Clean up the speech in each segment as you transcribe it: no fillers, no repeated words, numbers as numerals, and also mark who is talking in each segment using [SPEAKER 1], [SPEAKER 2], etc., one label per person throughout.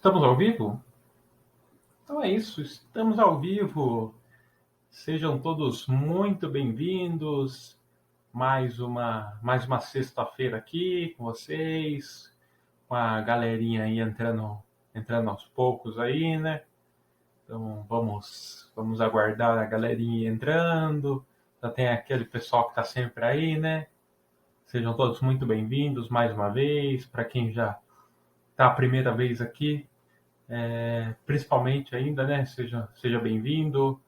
[SPEAKER 1] Estamos ao vivo? Então é isso, estamos ao vivo. Sejam todos muito bem-vindos. Mais uma sexta-feira aqui com vocês, com a galerinha aí entrando aos poucos aí, né? Então vamos aguardar a galerinha entrando. Já tem aquele pessoal que está sempre aí, né? Sejam todos muito bem-vindos mais uma vez. Para quem já está a primeira vez aqui, principalmente ainda, né? Seja bem-vindo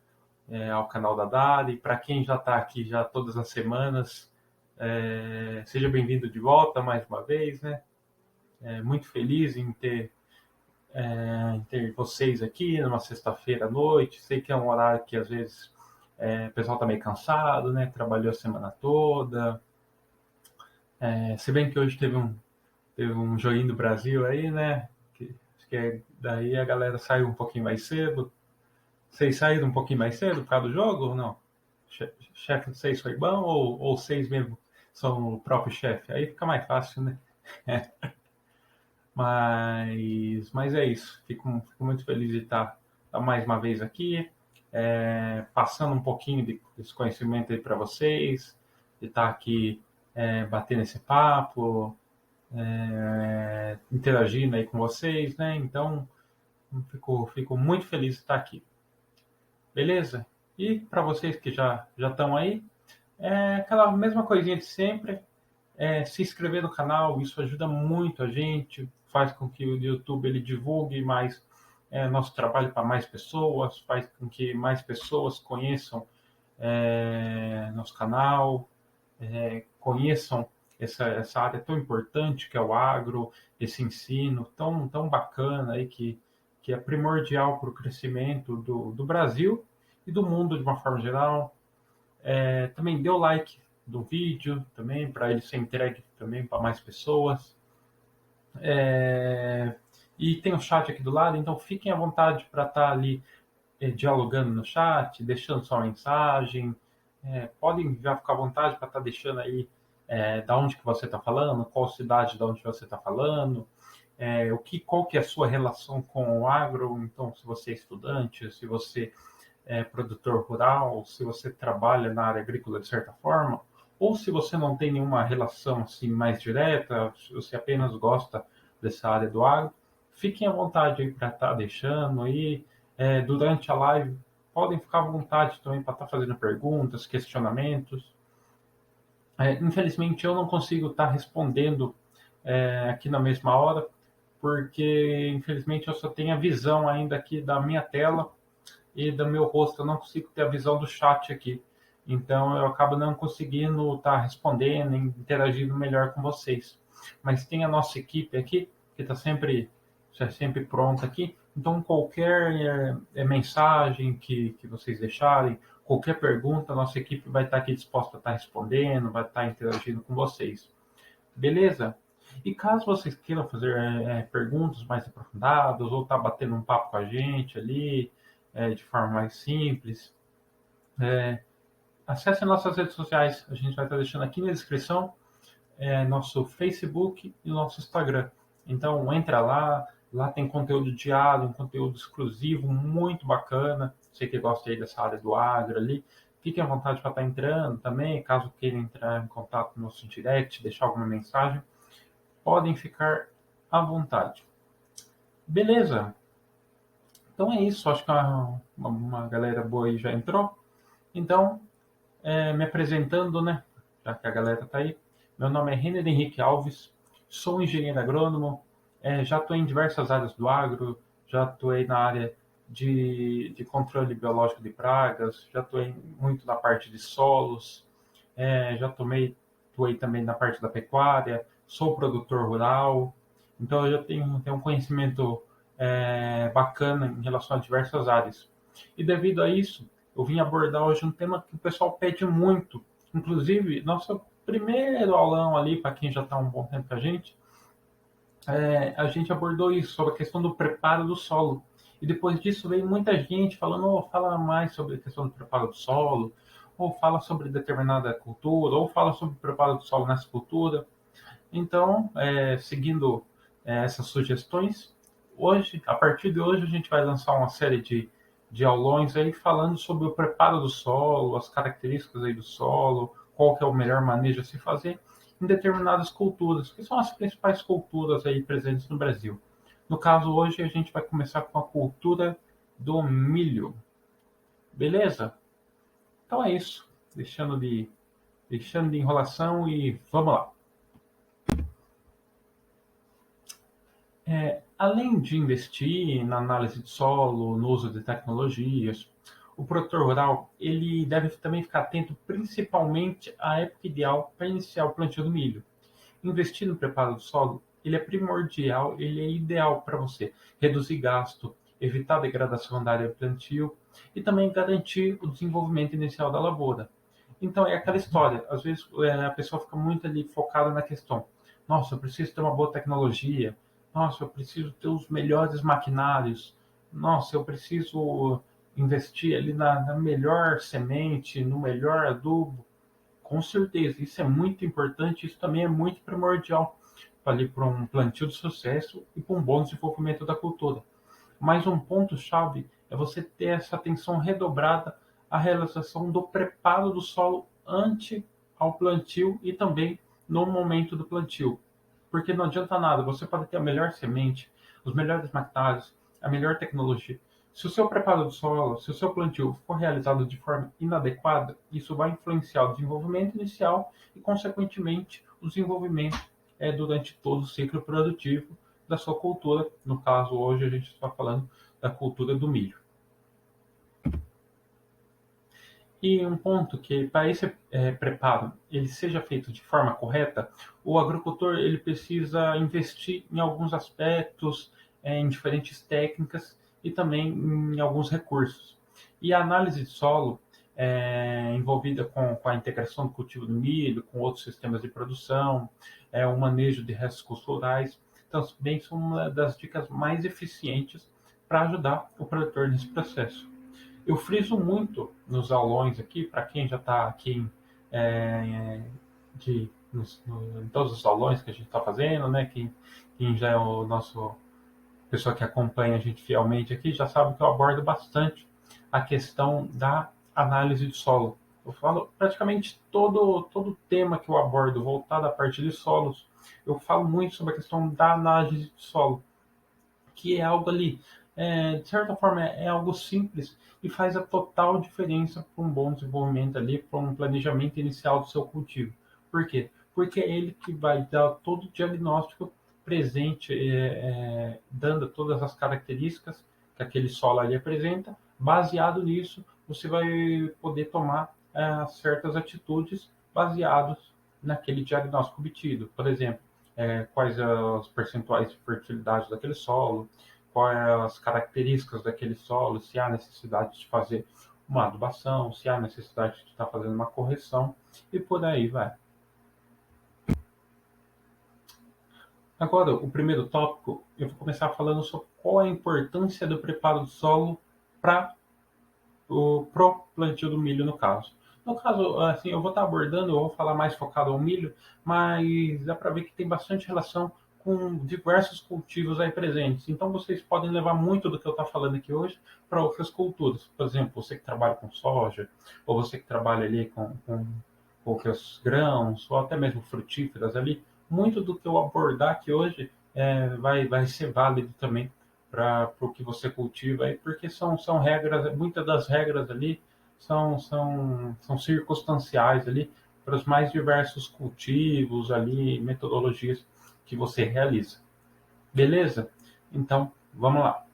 [SPEAKER 1] ao canal da Dali. Para quem já está aqui já todas as semanas, seja bem-vindo de volta mais uma vez, né? Muito feliz em ter vocês aqui numa sexta-feira à noite. Sei que é um horário que às vezes o pessoal está meio cansado, né? Trabalhou a semana toda. Se bem que hoje teve um joguinho do Brasil aí, né? Acho que daí a galera saiu um pouquinho mais cedo. Vocês saíram um pouquinho mais cedo por causa do jogo ou não? Chefe de vocês foi bom ou vocês mesmo são o próprio chefe? Aí fica mais fácil, né? Mas é isso. Fico muito feliz de estar mais uma vez aqui, passando um pouquinho desse conhecimento aí para vocês, de estar aqui batendo esse papo, interagindo aí com vocês, né? Então, fico muito feliz de estar aqui. Beleza? E para vocês que já estão aí, aquela mesma coisinha de sempre, se inscrever no canal, isso ajuda muito a gente, faz com que o YouTube ele divulgue mais nosso trabalho para mais pessoas, faz com que mais pessoas conheçam nosso canal, conheçam essa área tão importante que é o agro, esse ensino tão bacana aí que é primordial para o crescimento do Brasil e do mundo de uma forma geral. Também dê o like do vídeo também para ele ser entregue também para mais pessoas. E tem o chat aqui do lado, então fiquem à vontade para estar ali dialogando no chat, deixando sua mensagem. Podem já ficar à vontade para estar deixando aí da onde que você está falando, qual cidade da onde você está falando, qual que é a sua relação com o agro. Então, se você é estudante, se você produtor rural, se você trabalha na área agrícola de certa forma, ou se você não tem nenhuma relação assim mais direta, se você apenas gosta dessa área do agro, fiquem à vontade aí para estar deixando aí. Durante a live, podem ficar à vontade também para estar fazendo perguntas, questionamentos. Infelizmente, eu não consigo estar respondendo aqui na mesma hora, porque infelizmente eu só tenho a visão ainda aqui da minha tela e do meu rosto, eu não consigo ter a visão do chat aqui. Então eu acabo não conseguindo estar respondendo, interagindo melhor com vocês. Mas tem a nossa equipe aqui, que está sempre pronta aqui. Então qualquer mensagem que vocês deixarem, qualquer pergunta, a nossa equipe vai estar aqui disposta a estar respondendo, vai estar interagindo com vocês. Beleza? E caso vocês queiram fazer perguntas mais aprofundadas ou estar batendo um papo com a gente ali, de forma mais simples, acesse nossas redes sociais. A gente vai estar deixando aqui na descrição nosso Facebook e o nosso Instagram. Então entra lá tem conteúdo diário, um conteúdo exclusivo muito bacana. Você que gosta aí dessa área do agro ali, fique à vontade para estar entrando também. Caso queira entrar em contato no nosso direct, deixar alguma mensagem, podem ficar à vontade. Beleza? Então é isso. Acho que uma galera boa aí já entrou. Então, me apresentando, né? Já que a galera está aí. Meu nome é Renner Henrique Alves, sou engenheiro agrônomo, já atuei em diversas áreas do agro, já atuei na área de controle biológico de pragas, já atuei muito na parte de solos, já atuei também na parte da pecuária, sou produtor rural, então eu já tenho um conhecimento bacana em relação a diversas áreas. E devido a isso, eu vim abordar hoje um tema que o pessoal pede muito. Inclusive, nosso primeiro aulão ali, para quem já está um bom tempo com a gente abordou isso, sobre a questão do preparo do solo. E depois disso veio muita gente falando, fala mais sobre a questão do preparo do solo, ou fala sobre determinada cultura, ou fala sobre o preparo do solo nessa cultura. Então, seguindo essas sugestões, hoje, a partir de hoje, a gente vai lançar uma série de aulões aí falando sobre o preparo do solo, as características aí do solo, qual que é o melhor manejo a se fazer em determinadas culturas, que são as principais culturas aí presentes no Brasil. No caso, hoje a gente vai começar com a cultura do milho. Beleza? Então é isso. Deixando de enrolação e vamos lá. Além de investir na análise de solo, no uso de tecnologias, o produtor rural ele deve também ficar atento principalmente à época ideal para iniciar o plantio do milho. Investir no preparo do solo ele é primordial, ele é ideal para você reduzir gasto, evitar a degradação da área de plantio e também garantir o desenvolvimento inicial da lavoura. Então é aquela história, às vezes a pessoa fica muito ali focada na questão, nossa, eu preciso ter uma boa tecnologia, nossa, eu preciso ter os melhores maquinários, nossa, eu preciso investir ali na melhor semente, no melhor adubo. Com certeza, isso é muito importante, isso também é muito primordial ali para um plantio de sucesso e para um bom desenvolvimento da cultura. Mas um ponto-chave é você ter essa atenção redobrada à realização do preparo do solo ante ao plantio e também no momento do plantio. Porque não adianta nada, você pode ter a melhor semente, os melhores maquinários, a melhor tecnologia. Se o seu preparo do solo, se o seu plantio for realizado de forma inadequada, isso vai influenciar o desenvolvimento inicial e, consequentemente, o desenvolvimento durante todo o ciclo produtivo da sua cultura. No caso, hoje a gente está falando da cultura do milho. E um ponto que para esse preparo ele seja feito de forma correta, o agricultor ele precisa investir em alguns aspectos, em diferentes técnicas e também em alguns recursos. E a análise de solo envolvida com a integração do cultivo do milho, com outros sistemas de produção, o manejo de restos culturais, também são uma das dicas mais eficientes para ajudar o produtor nesse processo. Eu friso muito nos aulões aqui, para quem já está aqui é, em todos os aulões que a gente está fazendo, né? Quem já é o nosso pessoa que acompanha a gente fielmente aqui já sabe que eu abordo bastante a questão da análise de solo. Eu falo praticamente todo tema que eu abordo voltado à parte de solos, eu falo muito sobre a questão da análise de solo, que é algo ali, de certa forma, é algo simples e faz a total diferença para um bom desenvolvimento ali, para um planejamento inicial do seu cultivo. Por quê? Porque é ele que vai dar todo o diagnóstico presente, dando todas as características que aquele solo ali apresenta. Baseado nisso, você vai poder tomar certas atitudes baseados naquele diagnóstico obtido. Por exemplo, quais os percentuais de fertilidade daquele solo, quais as características daquele solo, se há necessidade de fazer uma adubação, se há necessidade de estar fazendo uma correção e por aí vai. Agora, o primeiro tópico, eu vou começar falando sobre qual é a importância do preparo do solo para pro plantio do milho no caso. No caso, assim, eu vou estar abordando, eu vou falar mais focado ao milho, mas dá para ver que tem bastante relação com diversos cultivos aí presentes. Então vocês podem levar muito do que eu estou falando aqui hoje para outras culturas. Por exemplo, você que trabalha com soja, ou você que trabalha ali com outros grãos, ou até mesmo frutíferas ali, muito do que eu abordar aqui hoje vai ser válido também para o que você cultiva aí, porque são regras, muitas das regras ali são circunstanciais ali para os mais diversos cultivos ali, metodologias que você realiza. Beleza? Então, vamos lá.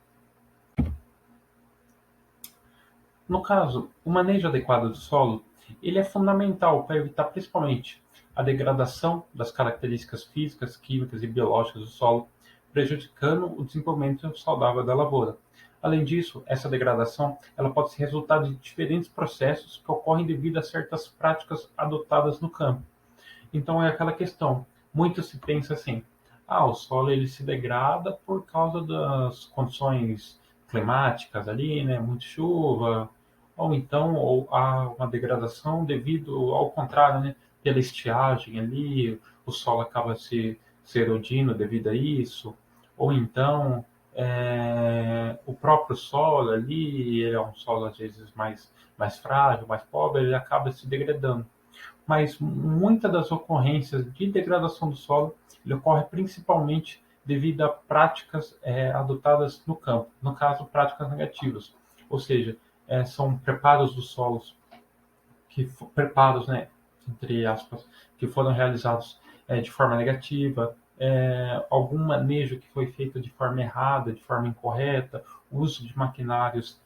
[SPEAKER 1] No caso, o manejo adequado do solo, ele é fundamental para evitar principalmente a degradação das características físicas, químicas e biológicas do solo, prejudicando o desenvolvimento saudável da lavoura. Além disso, essa degradação ela pode ser resultado de diferentes processos que ocorrem devido a certas práticas adotadas no campo. Então é aquela questão, muito se pensa assim, o solo ele se degrada por causa das condições climáticas ali, né, muita chuva, ou então há uma degradação devido ao contrário, né, pela estiagem ali, o solo acaba se erodindo devido a isso, ou então o próprio solo ali, ele é um solo às vezes mais frágil, mais pobre, ele acaba se degradando. Mas muitas das ocorrências de degradação do solo ele ocorre principalmente devido a práticas adotadas no campo, no caso, práticas negativas, ou seja, são preparos dos solos preparos, né, entre aspas, que foram realizados de forma negativa, algum manejo que foi feito de forma errada, de forma incorreta, uso de maquinários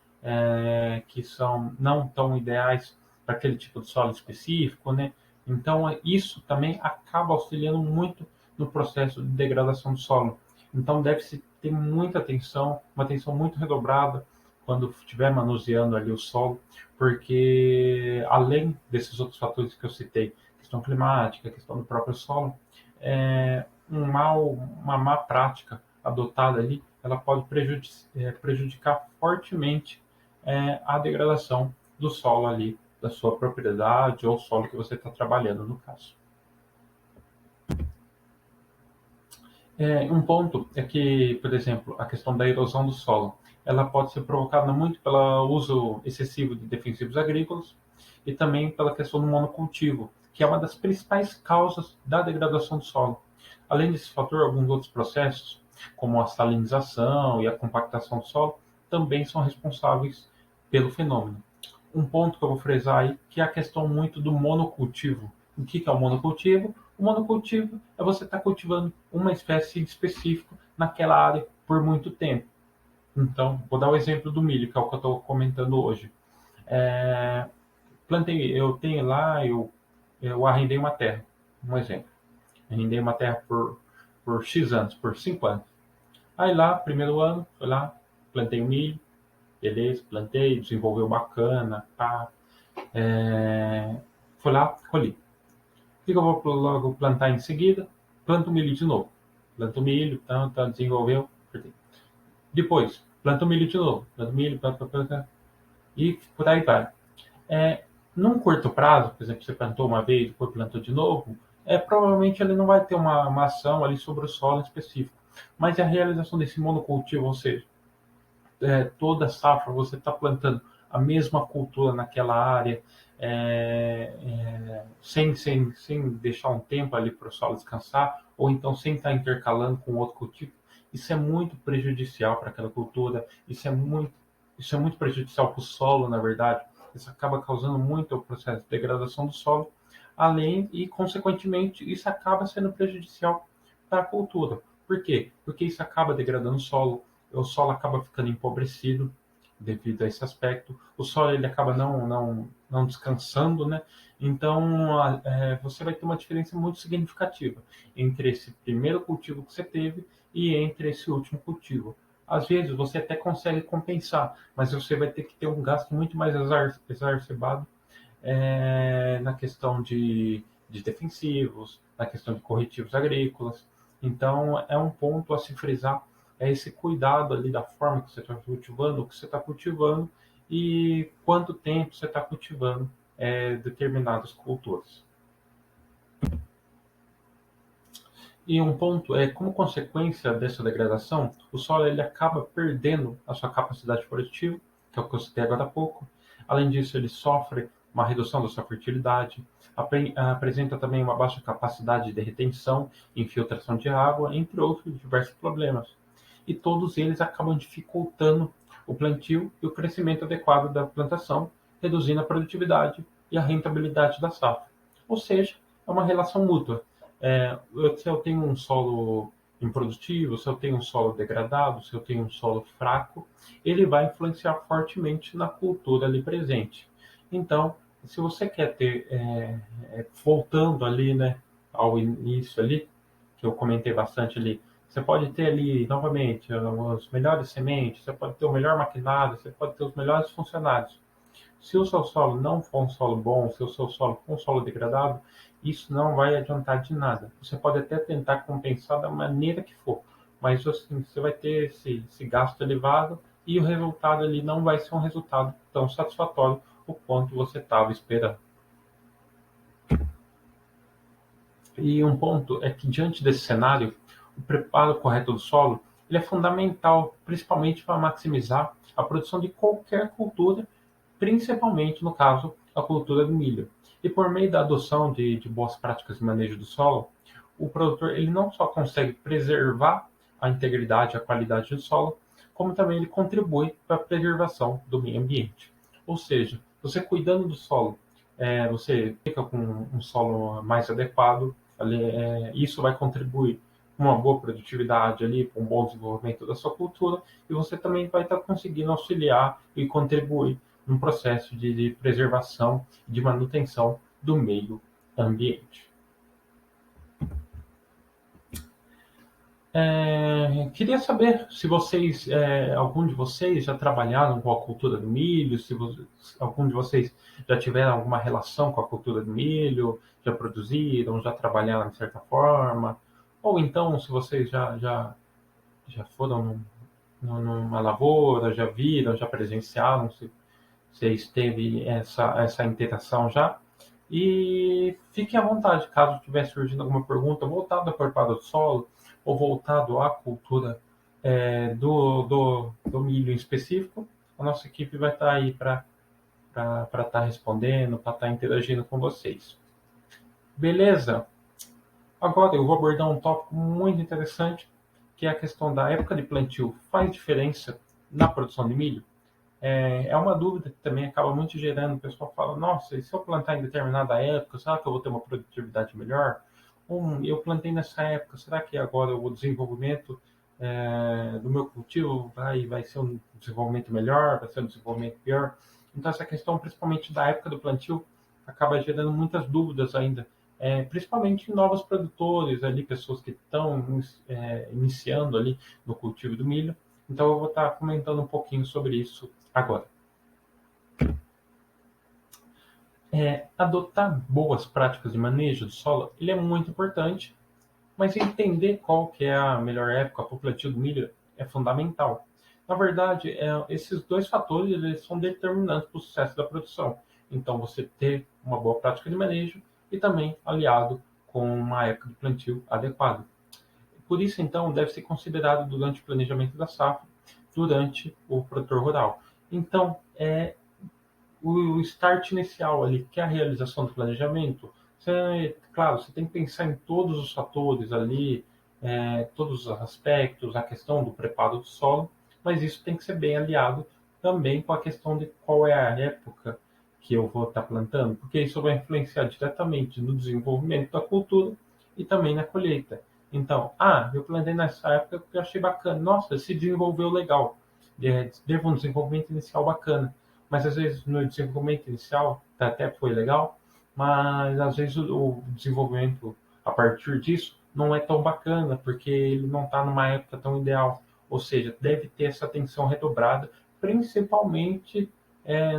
[SPEAKER 1] que são não tão ideais para aquele tipo de solo específico, né? Então, isso também acaba auxiliando muito no processo de degradação do solo. Então, deve-se ter muita atenção, uma atenção muito redobrada quando estiver manuseando ali o solo, porque além desses outros fatores que eu citei, questão climática, questão do próprio solo, uma má prática adotada ali, ela pode prejudicar fortemente a degradação do solo ali, da sua propriedade ou solo que você está trabalhando, no caso. Um ponto é que, por exemplo, a questão da erosão do solo, ela pode ser provocada muito pelo uso excessivo de defensivos agrícolas e também pela questão do monocultivo, que é uma das principais causas da degradação do solo. Além desse fator, alguns outros processos, como a salinização e a compactação do solo, também são responsáveis pelo fenômeno. Um ponto que eu vou frisar aí, que é a questão muito do monocultivo. O que é o monocultivo? O monocultivo é você estar cultivando uma espécie específica naquela área por muito tempo. Então, vou dar o exemplo do milho, que é o que eu estou comentando hoje. Eu tenho lá, eu arrendei uma terra, um exemplo. Arrendei uma terra por X anos, por 5 anos. Aí lá, primeiro ano, fui lá, plantei o milho, beleza, plantei, desenvolveu bacana, pá. Fui lá, colhi. O que eu vou logo plantar em seguida? Planto o milho de novo. Planto o milho, tanto, desenvolveu, perdi. Depois, planto o milho de novo. Planto o milho, planta, e por aí vai. Num curto prazo, por exemplo, você plantou uma vez, depois plantou de novo, provavelmente ele não vai ter uma ação ali sobre o solo específico. Mas a realização desse monocultivo, ou seja, toda safra você está plantando a mesma cultura naquela área, sem deixar um tempo ali para o solo descansar, ou então sem estar intercalando com outro cultivo, isso é muito prejudicial para aquela cultura, isso é muito prejudicial para o solo, na verdade, isso acaba causando muito o processo de degradação do solo, além e, consequentemente, isso acaba sendo prejudicial para a cultura. Por quê? Porque isso acaba degradando o solo acaba ficando empobrecido devido a esse aspecto. O solo ele acaba não descansando, né? Então você vai ter uma diferença muito significativa entre esse primeiro cultivo que você teve e entre esse último cultivo. Às vezes você até consegue compensar, mas você vai ter que ter um gasto muito mais exacerbado na questão de defensivos, na questão de corretivos agrícolas. Então, é um ponto a se frisar, é esse cuidado ali da forma que você está cultivando, o que você está cultivando e quanto tempo você está cultivando determinadas culturas. E um ponto é, como consequência dessa degradação, o solo ele acaba perdendo a sua capacidade produtiva, que é o que eu citei agora há pouco. Além disso, ele sofre uma redução da sua fertilidade, apresenta também uma baixa capacidade de retenção e infiltração de água, entre outros diversos problemas. E todos eles acabam dificultando o plantio e o crescimento adequado da plantação, reduzindo a produtividade e a rentabilidade da safra. Ou seja, é uma relação mútua. Se eu tenho um solo improdutivo, se eu tenho um solo degradado, se eu tenho um solo fraco, ele vai influenciar fortemente na cultura ali presente. Então, se você quer ter, voltando ali, né, ao início ali, que eu comentei bastante ali, você pode ter ali, novamente, as melhores sementes, você pode ter o melhor maquinário, você pode ter os melhores funcionários. Se o seu solo não for um solo bom, se o seu solo for um solo degradado, isso não vai adiantar de nada. Você pode até tentar compensar da maneira que for, mas assim, você vai ter esse gasto elevado e o resultado ali não vai ser um resultado tão satisfatório o quanto você estava esperando. E um ponto é que, diante desse cenário, o preparo correto do solo ele é fundamental, principalmente para maximizar a produção de qualquer cultura, principalmente, no caso, a cultura do milho. E por meio da adoção de boas práticas de manejo do solo, o produtor ele não só consegue preservar a integridade e a qualidade do solo, como também ele contribui para a preservação do meio ambiente. Ou seja, você cuidando do solo, você fica com um solo mais adequado, isso vai contribuir com uma boa produtividade ali, com um bom desenvolvimento da sua cultura, e você também vai estar conseguindo auxiliar e contribuir no processo de preservação e de manutenção do meio ambiente. Queria saber se vocês, algum de vocês já trabalharam com a cultura do milho, se algum de vocês já tiveram alguma relação com a cultura do milho, já produziram, já trabalharam de certa forma, ou então se vocês já foram numa lavoura, já viram, já presenciaram, se vocês teve essa interação já. E fiquem à vontade, caso estiver surgindo alguma pergunta voltada à preparo do solo ou voltado à cultura do milho em específico, a nossa equipe vai estar aí para estar respondendo, para estar interagindo com vocês. Beleza? Agora eu vou abordar um tópico muito interessante, que é a questão da época de plantio. Faz diferença na produção de milho? É uma dúvida que também acaba muito gerando. O pessoal fala, nossa, e se eu plantar em determinada época, será que eu vou ter uma produtividade melhor? Eu plantei nessa época, será que agora o desenvolvimento do meu cultivo vai ser um desenvolvimento melhor, vai ser um desenvolvimento pior? Então essa questão, principalmente da época do plantio, acaba gerando muitas dúvidas ainda, principalmente em novos produtores, ali, pessoas que estão iniciando ali no cultivo do milho. Então eu vou estar comentando um pouquinho sobre isso agora. Adotar boas práticas de manejo do solo, ele é muito importante, mas entender qual que é a melhor época para o plantio do milho é fundamental. Na verdade, esses dois fatores eles são determinantes para o sucesso da produção. Então, você ter uma boa prática de manejo e também aliado com uma época de plantio adequada. Por isso, então, deve ser considerado durante o planejamento da safra, durante o produtor rural. Então, o start inicial ali, que é a realização do planejamento, claro, você tem que pensar em todos os fatores ali, todos os aspectos, a questão do preparo do solo, mas isso tem que ser bem aliado também com a questão de qual é a época que eu vou estar plantando, porque isso vai influenciar diretamente no desenvolvimento da cultura e também na colheita. Então, eu plantei nessa época porque eu achei bacana. Nossa, se desenvolveu legal. Teve um desenvolvimento inicial bacana. Mas às vezes no desenvolvimento inicial até foi legal, mas às vezes o desenvolvimento a partir disso não é tão bacana, porque ele não está numa época tão ideal. Ou seja, deve ter essa atenção redobrada, principalmente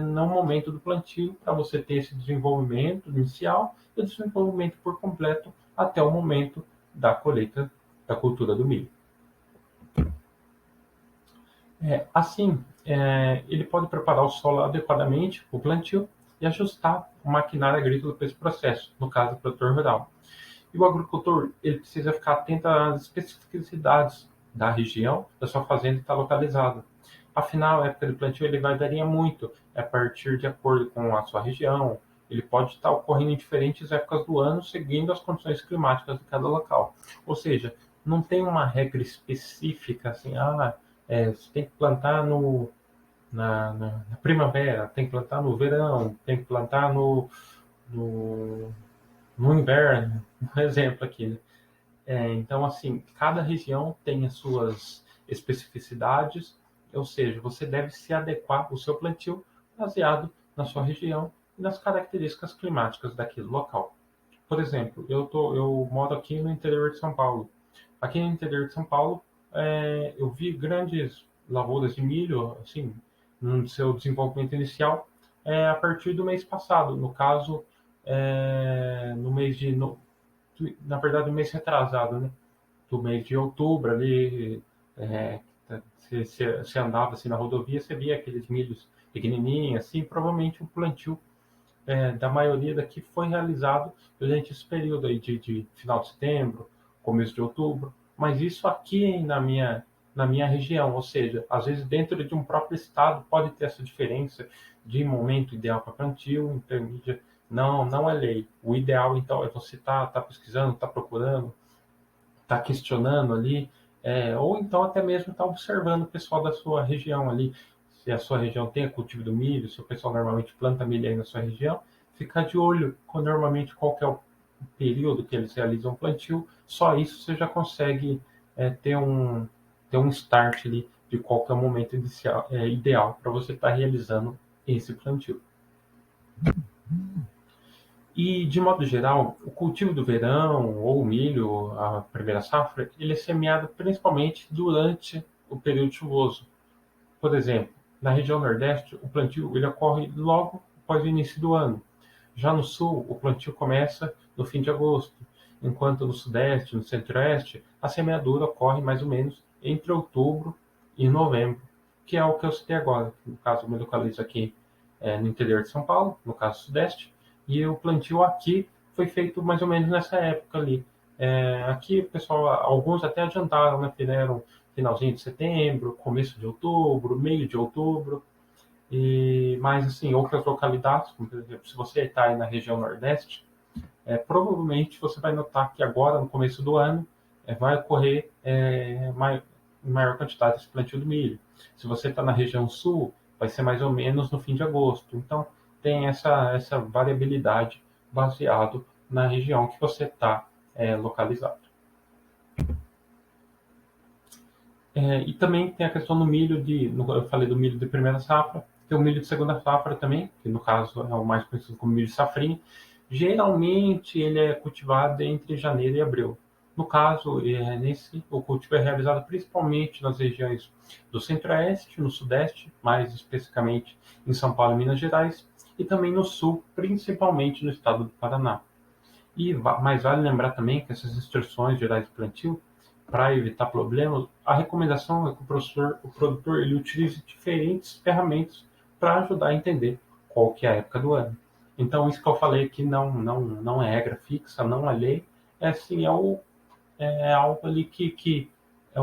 [SPEAKER 1] no momento do plantio, para você ter esse desenvolvimento inicial e o desenvolvimento por completo até o momento da colheita da cultura do milho. Assim, ele pode preparar o solo adequadamente para o plantio e ajustar o maquinário agrícola para esse processo, no caso do produtor rural. E o agricultor ele precisa ficar atento às especificidades da região da sua fazenda que está localizada. Afinal, a época de plantio ele vai variar muito, a partir de acordo com a sua região. Ele pode estar ocorrendo em diferentes épocas do ano, seguindo as condições climáticas de cada local. Ou seja, não tem uma regra específica assim, você tem que plantar na primavera, tem que plantar no verão, tem que plantar no, no inverno, um exemplo aqui, né? Então, assim, cada região tem as suas especificidades, ou seja, você deve se adequar o seu plantio baseado na sua região e nas características climáticas daquele local. Por exemplo, eu moro aqui no interior de São Paulo. Aqui no interior de São Paulo, eu vi grandes lavouras de milho, assim, no seu desenvolvimento inicial, a partir do mês passado. No caso, no mês na verdade, no mês retrasado, né? Do mês de outubro ali, você andava assim na rodovia, você via aqueles milhos pequenininhos, assim, provavelmente o plantio da maioria daqui foi realizado durante esse período aí de final de setembro, começo de outubro. Mas isso aqui na minha na minha região, ou seja, às vezes dentro de um próprio estado pode ter essa diferença de momento ideal para plantio, intermídia, não é lei. O ideal, então, é você tá pesquisando, tá procurando, tá questionando ali, ou então até mesmo tá observando o pessoal da sua região ali, se a sua região tem cultivo do milho, se o pessoal normalmente planta milho aí na sua região, ficar de olho com normalmente qual que é o período que eles realizam o plantio, só isso você já consegue ter um start ali de qual que é o momento inicial, ideal para você estar realizando esse plantio. E, de modo geral, o cultivo do verão ou o milho, a primeira safra, ele é semeado principalmente durante o período chuvoso. Por exemplo, na região Nordeste, o plantio ele ocorre logo após o início do ano. Já no Sul, o plantio começa no fim de agosto, enquanto no Sudeste e no Centro-Oeste, a semeadura ocorre mais ou menos entre outubro e novembro, que é o que eu citei agora. No caso, eu me localizo aqui no interior de São Paulo, no caso Sudeste, e o plantio aqui foi feito mais ou menos nessa época ali. Aqui, o pessoal, alguns até adiantaram, né? Fizeram finalzinho de setembro, começo de outubro, meio de outubro, mas assim, outras localidades, como por exemplo, se você está aí na região Nordeste, provavelmente você vai notar que agora, no começo do ano, vai ocorrer em maior quantidade esse plantio do milho. Se você está na região Sul, vai ser mais ou menos no fim de agosto. Então, tem essa variabilidade baseado na região que você está localizado. E também tem a questão do milho eu falei do milho de primeira safra, tem o milho de segunda safra também, que no caso é o mais conhecido como milho safrinha. Geralmente ele é cultivado entre janeiro e abril. No caso, o cultivo é realizado principalmente nas regiões do Centro-Oeste, no Sudeste, mais especificamente em São Paulo e Minas Gerais, e também no Sul, principalmente no estado do Paraná. Mas vale lembrar também que essas instruções gerais de plantio, para evitar problemas, a recomendação é que o produtor ele utilize diferentes ferramentas para ajudar a entender qual que é a época do ano. Então, isso que eu falei aqui não é regra fixa, não é lei, assim, é algo ali que é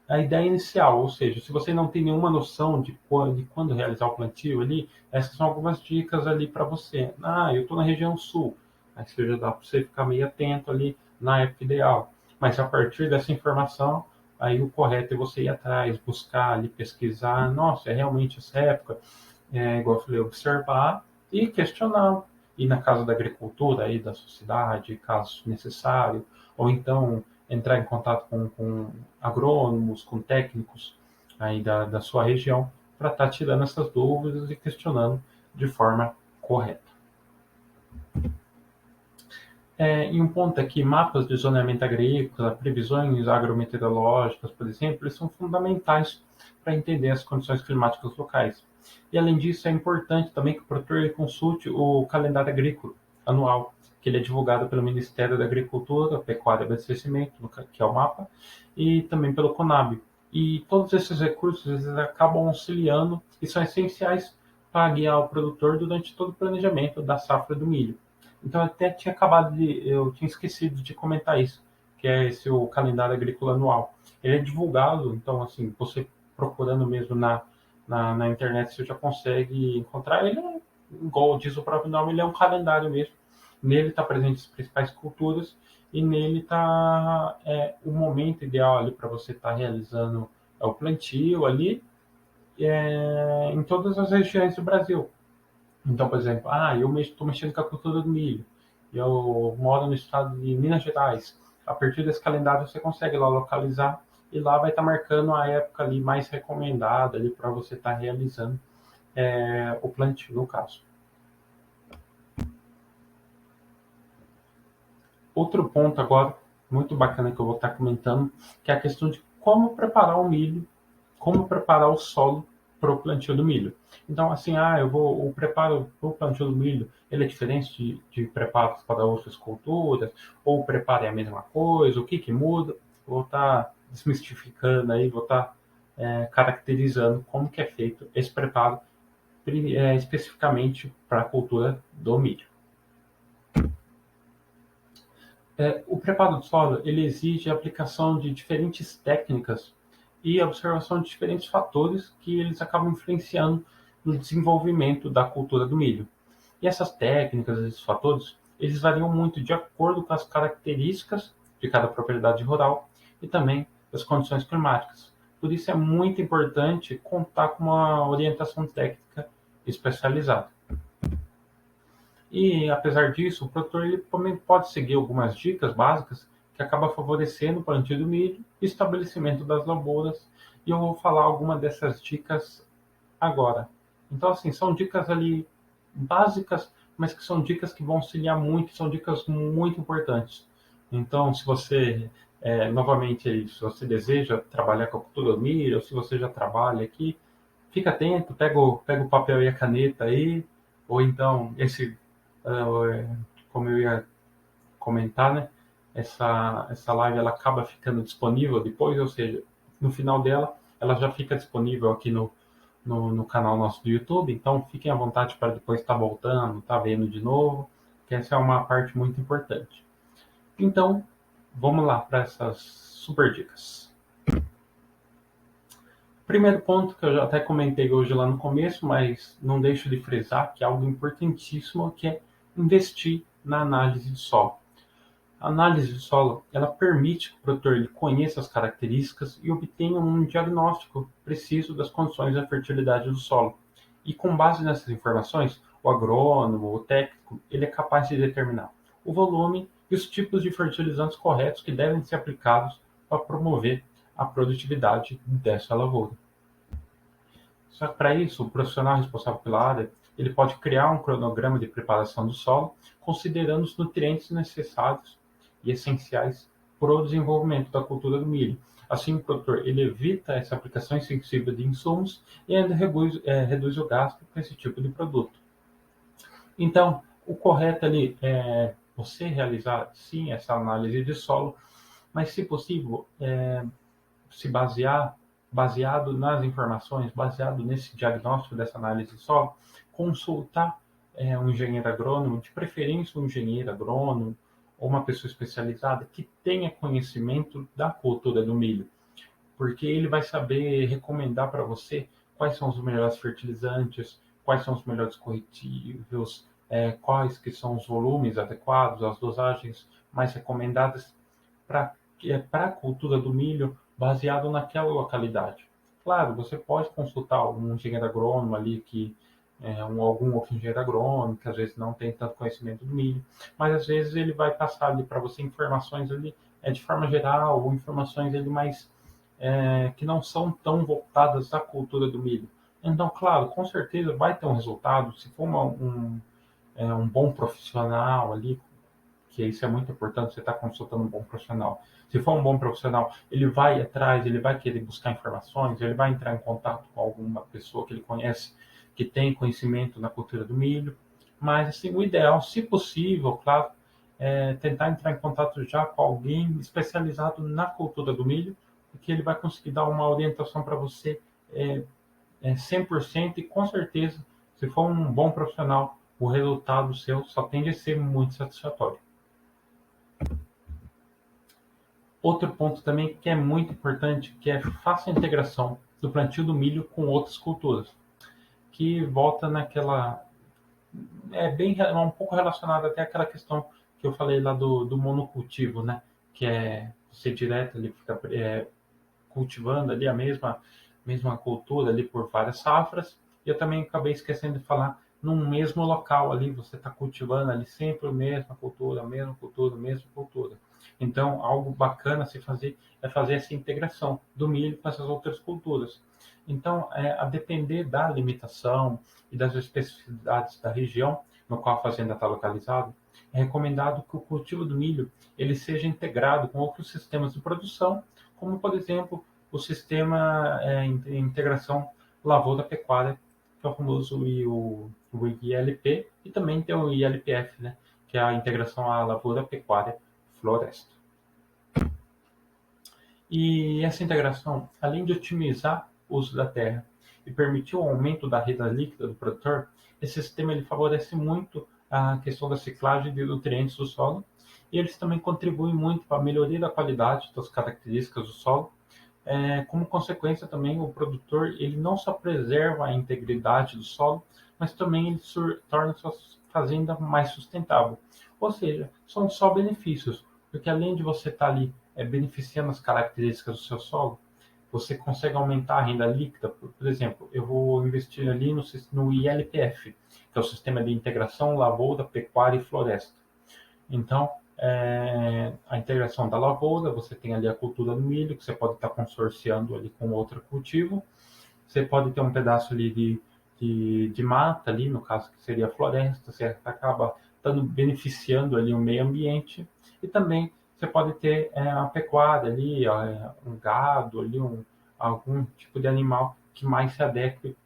[SPEAKER 1] a ideia inicial, ou seja, se você não tem nenhuma noção de quando realizar o plantio ali, essas são algumas dicas ali para você. Ah, eu estou na região sul, aí você já dá para você ficar meio atento ali na época ideal. Mas a partir dessa informação, aí o correto é você ir atrás, buscar ali, pesquisar, nossa, é realmente essa época? Igual eu falei, observar e questionar. Ir na casa da agricultura, aí da sociedade, caso necessário, ou então entrar em contato com agrônomos, com técnicos aí da sua região, para estar tirando essas dúvidas e questionando de forma correta. E um ponto é que mapas de zoneamento agrícola, previsões agrometeorológicas, por exemplo, eles são fundamentais para entender as condições climáticas locais. E, além disso, é importante também que o produtor consulte o calendário agrícola anual, que ele é divulgado pelo Ministério da Agricultura, Pecuária e Abastecimento, que é o MAPA, e também pelo CONAB. E todos esses recursos eles acabam auxiliando e são essenciais para guiar o produtor durante todo o planejamento da safra do milho. Então, eu tinha esquecido de comentar isso, que é esse o calendário agrícola anual. Ele é divulgado, então, assim, você procurando mesmo na internet, você já consegue encontrar. Ele é, igual diz o próprio nome, ele é um calendário mesmo. Nele está presente as principais culturas e nele está o momento ideal ali para você estar realizando o plantio ali em todas as regiões do Brasil. Então, por exemplo, eu estou mexendo com a cultura do milho. Eu moro no estado de Minas Gerais. A partir desse calendário você consegue lá localizar e lá vai estar marcando a época ali mais recomendada ali para você estar realizando o plantio, no caso. Outro ponto agora, muito bacana que eu vou estar comentando, que é a questão de como preparar o milho, como preparar o solo para o plantio do milho. Então, assim, o preparo para o plantio do milho, ele é diferente de preparos para outras culturas, ou o preparo é a mesma coisa, o que muda? Vou estar desmistificando aí, vou estar caracterizando como que é feito esse preparo especificamente para a cultura do milho. O preparo do solo ele exige a aplicação de diferentes técnicas e a observação de diferentes fatores que eles acabam influenciando no desenvolvimento da cultura do milho. E essas técnicas, esses fatores, eles variam muito de acordo com as características de cada propriedade rural e também das condições climáticas. Por isso é muito importante contar com uma orientação técnica especializada. E apesar disso, o produtor ele também pode seguir algumas dicas básicas que acaba favorecendo o plantio do milho e estabelecimento das lavouras. E eu vou falar alguma dessas dicas agora. Então, assim, são dicas ali básicas, mas que são dicas que vão auxiliar muito, são dicas muito importantes. Então, se você, novamente, se você deseja trabalhar com a cultura do milho, ou se você já trabalha aqui, fica atento, pega o papel e a caneta aí, ou então, como eu ia comentar, né? Essa live ela acaba ficando disponível depois, ou seja, no final dela, ela já fica disponível aqui no canal nosso do YouTube, então fiquem à vontade para depois estar voltando, estar vendo de novo, que essa é uma parte muito importante. Então, vamos lá para essas super dicas. Primeiro ponto que eu já até comentei hoje lá no começo, mas não deixo de frisar que é algo importantíssimo, que é investir na análise de solo. A análise de solo, ela permite que o produtor ele conheça as características e obtenha um diagnóstico preciso das condições da fertilidade do solo. E com base nessas informações, o agrônomo, o técnico, ele é capaz de determinar o volume e os tipos de fertilizantes corretos que devem ser aplicados para promover a produtividade dessa lavoura. Só que para isso, o profissional responsável pela área, ele pode criar um cronograma de preparação do solo, considerando os nutrientes necessários e essenciais para o desenvolvimento da cultura do milho. Assim, o produtor ele evita essa aplicação excessiva de insumos e ainda reduz o gasto com esse tipo de produto. Então, o correto ali é você realizar, sim, essa análise de solo, mas, se possível, se baseado nas informações, baseado nesse diagnóstico dessa análise de solo, consultar um engenheiro agrônomo, de preferência um engenheiro agrônomo ou uma pessoa especializada que tenha conhecimento da cultura do milho, porque ele vai saber recomendar para você quais são os melhores fertilizantes, quais são os melhores corretivos, quais que são os volumes adequados, as dosagens mais recomendadas para a cultura do milho baseado naquela localidade. Claro, você pode consultar um engenheiro agrônomo ali algum outro engenheiro agrônomo que às vezes não tem tanto conhecimento do milho, mas às vezes ele vai passar ali para você informações ali de forma geral ou informações ali mais que não são tão voltadas à cultura do milho. Então, claro, com certeza vai ter um resultado se for um bom profissional ali, que isso é muito importante, você está consultando um bom profissional. Se for um bom profissional, ele vai atrás, ele vai querer buscar informações, ele vai entrar em contato com alguma pessoa que ele conhece, que tem conhecimento na cultura do milho. Mas, assim, o ideal, se possível, claro, é tentar entrar em contato já com alguém especializado na cultura do milho, porque ele vai conseguir dar uma orientação para você 100% e, com certeza, se for um bom profissional, o resultado seu só tende a ser muito satisfatório. Outro ponto também que é muito importante, que é faça a integração do plantio do milho com outras culturas, que volta naquela é um pouco relacionado até àquela questão que eu falei lá do monocultivo, né? Que é ser direto, ele fica cultivando ali a mesma cultura ali por várias safras. E eu também acabei esquecendo de falar num mesmo local ali, você está cultivando ali sempre a mesma cultura, a mesma cultura, a mesma cultura. Então, algo bacana a se fazer é fazer essa integração do milho com essas outras culturas. Então, a depender da limitação e das especificidades da região no qual a fazenda está localizada, é recomendado que o cultivo do milho ele seja integrado com outros sistemas de produção, como, por exemplo, o sistema de integração lavoura-pecuária, que é o famoso o ILP, e também tem o ILPF, né, que é a integração à lavoura-pecuária-floresta. E essa integração, além de otimizar o uso da terra e permitir o aumento da renda líquida do produtor, esse sistema ele favorece muito a questão da ciclagem de nutrientes do solo, e eles também contribuem muito para a melhoria da qualidade das características do solo, como consequência também o produtor ele não só preserva a integridade do solo, mas também ele torna a sua fazenda mais sustentável. Ou seja, são só benefícios, porque além de você estar ali beneficiando as características do seu solo, você consegue aumentar a renda líquida. Por exemplo, eu vou investir ali no ILPF, que é o Sistema de Integração Lavoura, Pecuária e Floresta. Então, a integração da lavoura, você tem ali a cultura do milho, que você pode estar consorciando ali com outro cultivo. Você pode ter um pedaço ali de mata ali, no caso que seria a floresta, você acaba beneficiando ali o meio ambiente. E também você pode ter a pecuária ali, um gado ali, algum tipo de animal que mais se adeque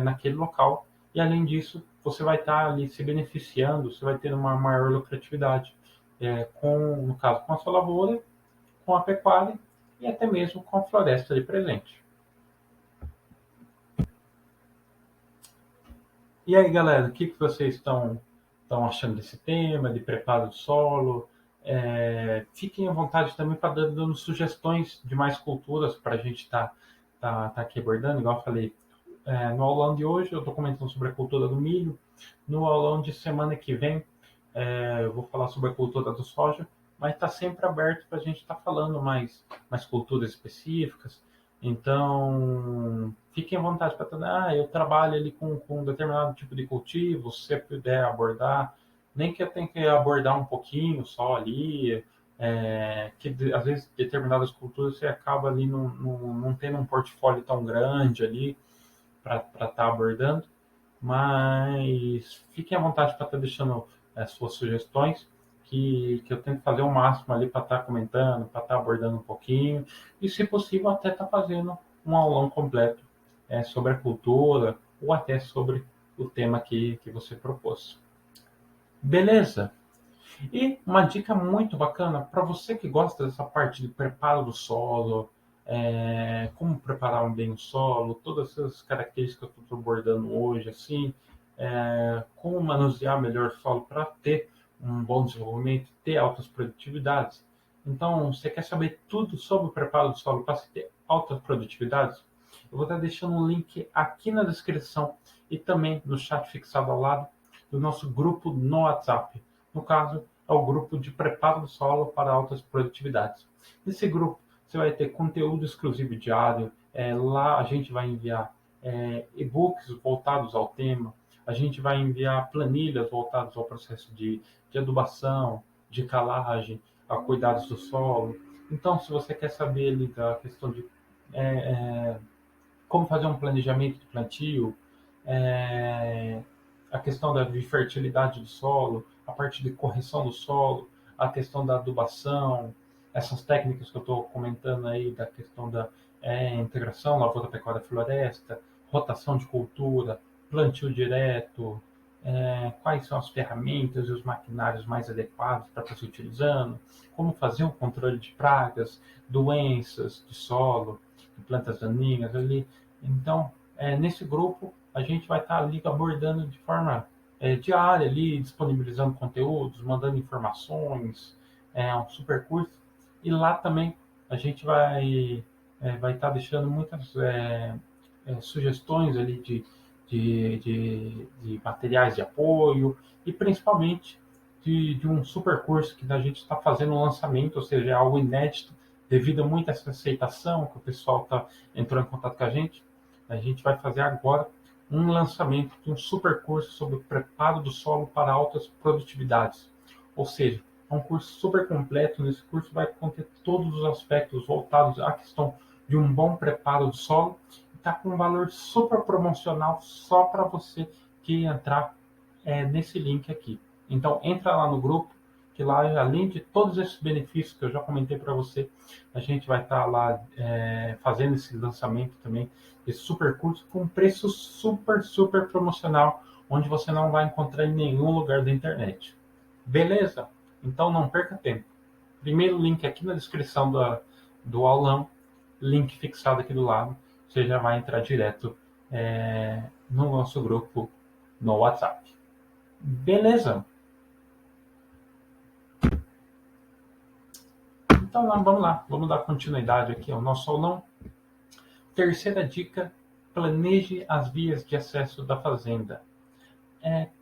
[SPEAKER 1] naquele local. E além disso, você vai estar ali se beneficiando, você vai ter uma maior lucratividade no caso, com a sua lavoura, com a pecuária e até mesmo com a floresta ali presente. E aí, galera, o que vocês estão achando desse tema, de preparo do solo? Fiquem à vontade também para dando sugestões de mais culturas para a gente tá aqui abordando, igual eu falei. No aulão de hoje eu estou comentando sobre a cultura do milho. No aulão de semana que vem eu vou falar sobre a cultura do soja, mas está sempre aberto para a gente estar falando mais culturas específicas. Então, fiquem à vontade para falar, eu trabalho ali com um determinado tipo de cultivo, se você puder abordar, nem que eu tenha que abordar um pouquinho só ali, que às vezes determinadas culturas você acaba ali não tendo um portfólio tão grande ali para estar abordando, mas fiquem à vontade para estar deixando as suas sugestões, que eu tento fazer o máximo ali para estar comentando, para estar abordando um pouquinho, e se possível até estar fazendo um aulão completo sobre a cultura, ou até sobre o tema que você propôs. Beleza? E uma dica muito bacana para você que gosta dessa parte de preparo do solo, como preparar bem o solo, todas essas características que eu estou abordando hoje, assim, como manusear melhor o solo para ter um bom desenvolvimento, ter altas produtividades. Então, você quer saber tudo sobre o preparo do solo para se ter altas produtividades? Eu vou estar deixando um link aqui na descrição e também no chat fixado ao lado do nosso grupo no WhatsApp. No caso, é o grupo de preparo do solo para altas produtividades. Nesse grupo, você vai ter conteúdo exclusivo diário. Lá a gente vai enviar e-books voltados ao tema. A gente vai enviar planilhas voltadas ao processo de adubação, de calagem, a cuidados do solo. Então, se você quer saber ali da questão de como fazer um planejamento de plantio, é, a questão de fertilidade do solo, a parte de correção do solo, a questão da adubação, essas técnicas que eu estou comentando aí, da questão da integração lavoura, pecuária, floresta, rotação de cultura, plantio direto, quais são as ferramentas e os maquinários mais adequados para estar se utilizando, como fazer um controle de pragas, doenças de solo, de plantas daninhas ali. Então, nesse grupo, a gente vai estar ali abordando de forma diária, ali, disponibilizando conteúdos, mandando informações, um super curso. E lá também a gente vai estar deixando muitas sugestões ali de materiais de apoio e principalmente de um super curso que a gente está fazendo um lançamento, ou seja, é algo inédito, devido a muita essa aceitação que o pessoal entrou em contato com a gente vai fazer agora um lançamento de um super curso sobre o preparo do solo para altas produtividades. Ou seja, é um curso super completo. Nesse curso vai conter todos os aspectos voltados à questão de um bom preparo do solo. Está com um valor super promocional só para você que entrar nesse link aqui. Então, entra lá no grupo, que lá, além de todos esses benefícios que eu já comentei para você, a gente vai estar lá fazendo esse lançamento também, esse super curso, com um preço super, super promocional, onde você não vai encontrar em nenhum lugar da internet. Beleza? Então, não perca tempo. Primeiro link aqui na descrição do aulão, link fixado aqui do lado, você já vai entrar direto no nosso grupo no WhatsApp. Beleza? Então vamos lá, vamos dar continuidade aqui ao nosso aulão. Terceira dica: planeje as vias de acesso da fazenda.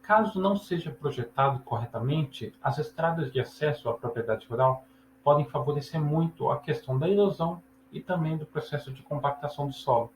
[SPEAKER 1] Caso não seja projetado corretamente, as estradas de acesso à propriedade rural podem favorecer muito a questão da erosão e também do processo de compactação do solo.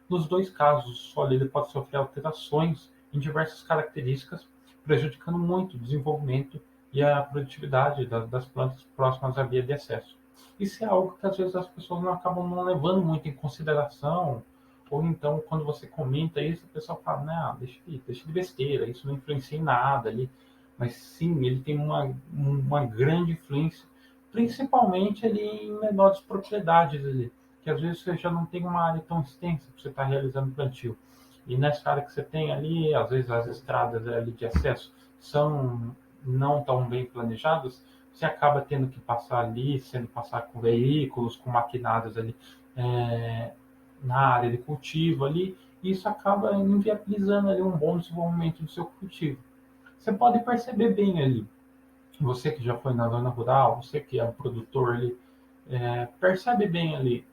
[SPEAKER 1] Nos dois casos, o solo ele pode sofrer alterações em diversas características, prejudicando muito o desenvolvimento e a produtividade das plantas próximas à via de acesso. Isso é algo que às vezes as pessoas não acabam não levando muito em consideração, ou então quando você comenta isso, a pessoa fala, não, deixa de besteira, isso não influencia em nada ali. Mas sim, ele tem uma grande influência, principalmente ali em menores propriedades ali, que às vezes você já não tem uma área tão extensa para você estar realizando plantio. E nessa área que você tem ali, às vezes as estradas ali de acesso são não tão bem planejadas, você acaba tendo que passar ali, sendo passar com veículos, com maquinários ali é, na área de cultivo ali, e isso acaba inviabilizando ali um bom desenvolvimento do seu cultivo. Você pode perceber bem ali, você que já foi na zona rural, você que é um produtor ali, percebe bem ali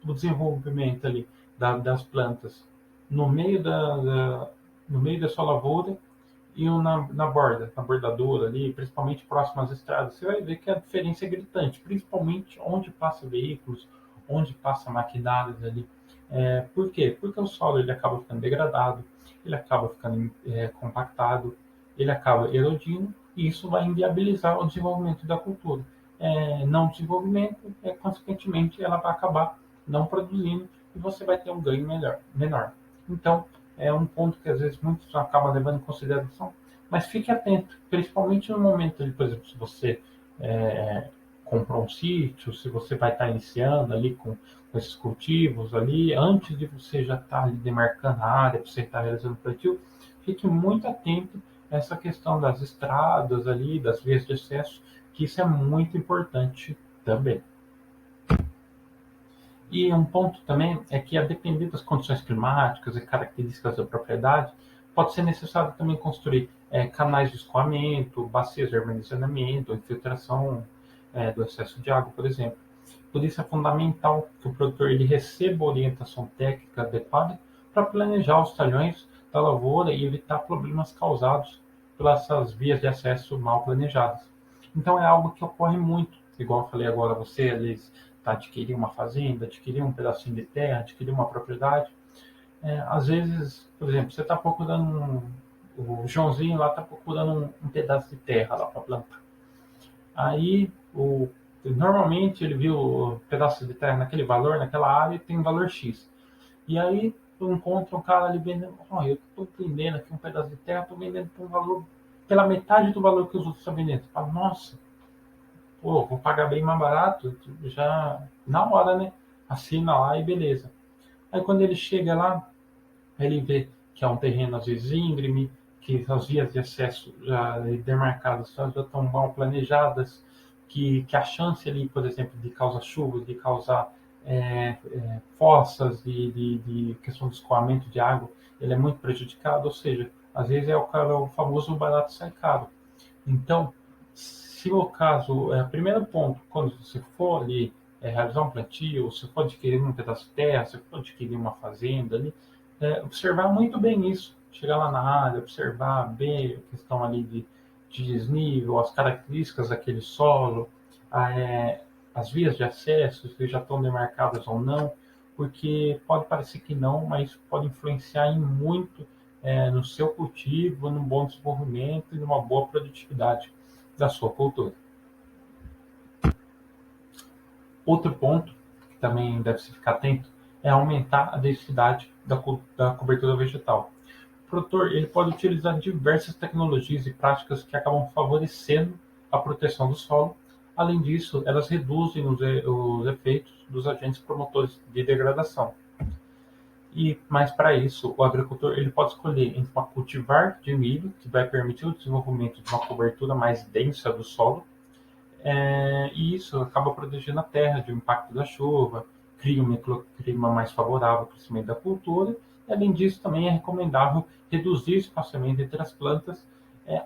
[SPEAKER 1] o desenvolvimento ali das plantas no meio no meio da sua lavoura e na borda, na bordadura ali, principalmente próximo às estradas, você vai ver que a diferença é gritante, principalmente onde passa veículos, onde passa maquinários ali. Por quê? Porque o solo ele acaba ficando degradado, ele acaba ficando compactado, ele acaba erodindo e isso vai inviabilizar o desenvolvimento da cultura. Não desenvolvimento, consequentemente, ela vai acabar não produzindo e você vai ter um ganho menor. Então, é um ponto que às vezes muitos acabam levando em consideração, mas fique atento, principalmente no momento de, por exemplo, se você é, comprou um sítio, se você vai estar iniciando ali com esses cultivos ali, antes de você já estar ali demarcando a área, para você estar realizando o plantio, fique muito atento a essa questão das estradas ali, das vias de acesso, que isso é muito importante também. E um ponto também é que, a depender das condições climáticas e características da propriedade, pode ser necessário também construir canais de escoamento, bacias de armazenamento, infiltração do excesso de água, por exemplo. Por isso é fundamental que o produtor ele receba orientação técnica adequada para planejar os talhões da lavoura e evitar problemas causados pelas essas vias de acesso mal planejadas. Então é algo que ocorre muito, igual eu falei agora, você Liz, tá, adquirir uma fazenda, adquirir um pedacinho de terra, adquirir uma propriedade. Às vezes, por exemplo, você está procurando o Joãozinho lá está procurando um pedaço de terra lá para plantar. Aí, normalmente ele viu o pedaço de terra naquele valor, naquela área, e tem um valor X. E aí eu encontro um cara ali vendendo, eu estou vendendo aqui um pedaço de terra, estou vendendo por um valor, pela metade do valor que os outros estão vendendo. Você fala, nossa, pô, vou pagar bem mais barato, já na hora, né? Assina lá e beleza. Aí quando ele chega lá, ele vê que é um terreno às vezes íngreme, que as vias de acesso já demarcadas já estão mal planejadas, que a chance ali, por exemplo, de causar chuvas, de causar fossas, de questão de escoamento de água, ele é muito prejudicado, ou seja, às vezes é o famoso barato sai caro. Então, se o caso, primeiro ponto, quando você for ali realizar um plantio, se for adquirir um pedaço de terra, se for adquirir uma fazenda ali, observar muito bem isso, chegar lá na área, observar bem a questão ali de desnível, as características daquele solo, as vias de acesso, se já estão demarcadas ou não, porque pode parecer que não, mas pode influenciar em muito no seu cultivo, num bom desenvolvimento e numa boa produtividade da sua cultura. Outro ponto que também deve se ficar atento é aumentar a densidade da cobertura vegetal. O produtor ele pode utilizar diversas tecnologias e práticas que acabam favorecendo a proteção do solo. Além disso, elas reduzem os efeitos dos agentes promotores de degradação. Mas para isso, o agricultor ele pode escolher entre uma cultivar de milho, que vai permitir o desenvolvimento de uma cobertura mais densa do solo, e isso acaba protegendo a terra do impacto da chuva, cria um microclima mais favorável ao crescimento da cultura, e além disso também é recomendável reduzir o espaçamento entre as plantas,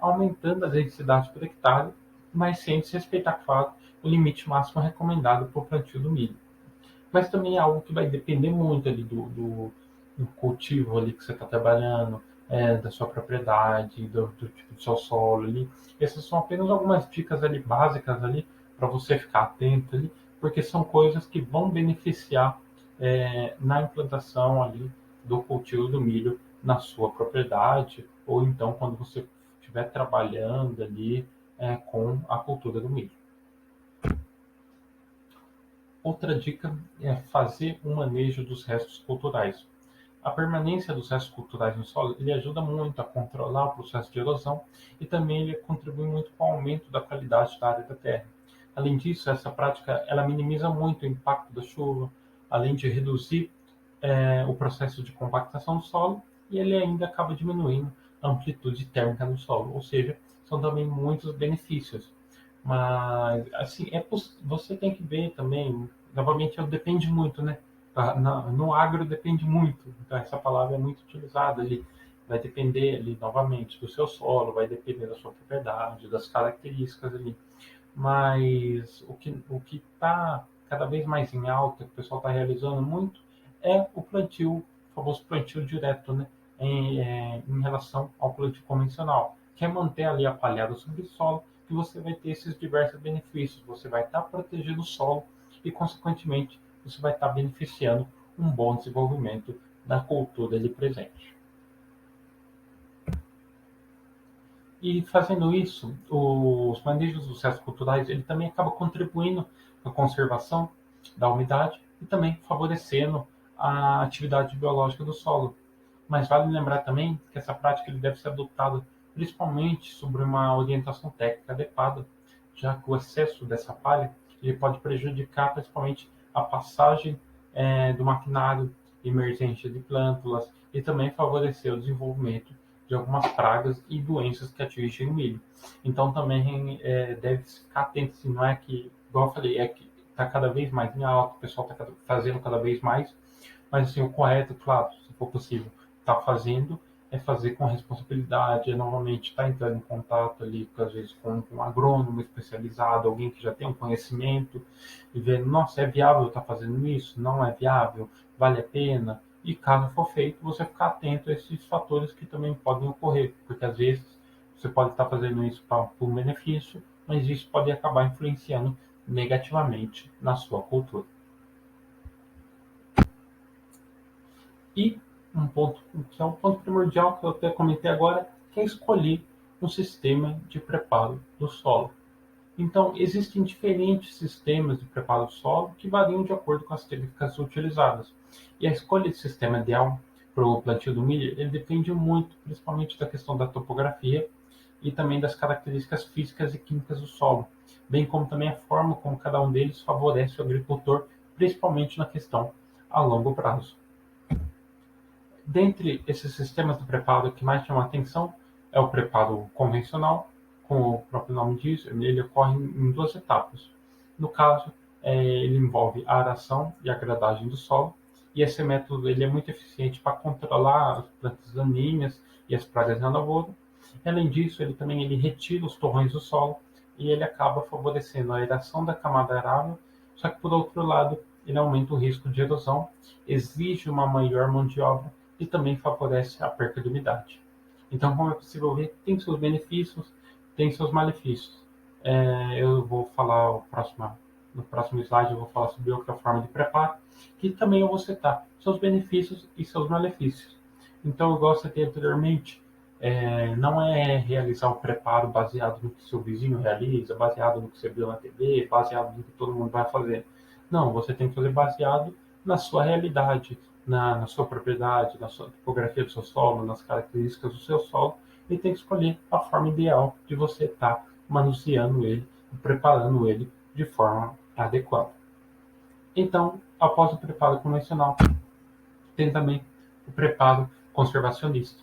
[SPEAKER 1] aumentando a densidade por hectare, mas sem desrespeitar, claro, o limite máximo recomendado para o plantio do milho. Mas também é algo que vai depender muito ali do cultivo ali que você está trabalhando, da sua propriedade, do tipo do seu solo ali. Essas são apenas algumas dicas ali básicas ali para você ficar atento ali, porque são coisas que vão beneficiar na implantação ali do cultivo do milho na sua propriedade, ou então quando você estiver trabalhando ali com a cultura do milho. Outra dica é fazer um manejo dos restos culturais. A permanência dos restos culturais no solo ele ajuda muito a controlar o processo de erosão e também ele contribui muito com o aumento da qualidade da área da terra. Além disso, essa prática ela minimiza muito o impacto da chuva, além de reduzir o processo de compactação do solo e ele ainda acaba diminuindo a amplitude térmica do solo, ou seja, são também muitos benefícios. Mas, assim, você tem que ver também, novamente, depende muito, né? No agro depende muito, então essa palavra é muito utilizada ali. Vai depender ali, novamente, do seu solo, vai depender da sua propriedade, das características ali. Mas o que está cada vez mais em alta, que o pessoal está realizando muito, é o plantio, o famoso plantio direto, né? Em relação ao plantio convencional, que é manter ali a palhada sobre o solo, que você vai ter esses diversos benefícios. Você vai estar protegendo o solo e, consequentemente, você vai estar beneficiando um bom desenvolvimento da cultura ali presente. E fazendo isso, os manejos dos restos culturais ele também acaba contribuindo com a conservação da umidade e também favorecendo a atividade biológica do solo. Mas vale lembrar também que essa prática ele deve ser adotada principalmente sobre uma orientação técnica adequada, já que o excesso dessa palha ele pode prejudicar principalmente a passagem do maquinário, emergência de plântulas e também favorecer o desenvolvimento de algumas pragas e doenças que atingem o milho. Então também deve ficar atento, assim, não é que, igual eu falei, é que está cada vez mais em alta, o pessoal está fazendo cada vez mais, mas assim, o correto, claro, se for possível, está fazendo, é fazer com responsabilidade, é novamente estar entrando em contato ali, às vezes, com um agrônomo especializado, alguém que já tem um conhecimento, e ver, nossa, é viável estar fazendo isso? Não é viável? Vale a pena? E caso for feito, você ficar atento a esses fatores que também podem ocorrer, porque às vezes você pode estar fazendo isso por um benefício, mas isso pode acabar influenciando negativamente na sua cultura. E um ponto que é um ponto primordial que eu até comentei agora, que é escolher um sistema de preparo do solo. Então, existem diferentes sistemas de preparo do solo que variam de acordo com as técnicas utilizadas. E a escolha de sistema ideal para o plantio do milho ele depende muito, principalmente da questão da topografia e também das características físicas e químicas do solo, bem como também a forma como cada um deles favorece o agricultor, principalmente na questão a longo prazo. Dentre esses sistemas de preparo, o que mais chama a atenção é o preparo convencional, como o próprio nome diz, ele ocorre em duas etapas. No caso, ele envolve a aração e a gradagem do solo, e esse método ele é muito eficiente para controlar as plantas daninhas e as pragas na lavoura. Além disso, ele retira os torrões do solo e ele acaba favorecendo a aeração da camada arável, só que por outro lado, ele aumenta o risco de erosão, exige uma maior mão de obra e também favorece a perca de umidade. Então, como é possível ver, tem seus benefícios, tem seus malefícios. Eu vou falar no próximo slide, eu vou falar sobre outra forma de preparo, que também eu vou citar seus benefícios e seus malefícios. Então, eu gosto de anteriormente, não é realizar o preparo baseado no que seu vizinho realiza, baseado no que você viu na TV, baseado no que todo mundo vai fazer. Não, você tem que fazer baseado na sua realidade, na sua propriedade, na sua topografia do seu solo, nas características do seu solo, e tem que escolher a forma ideal de você estar manuseando ele, preparando ele de forma adequada. Então, após o preparo convencional, tem também o preparo conservacionista.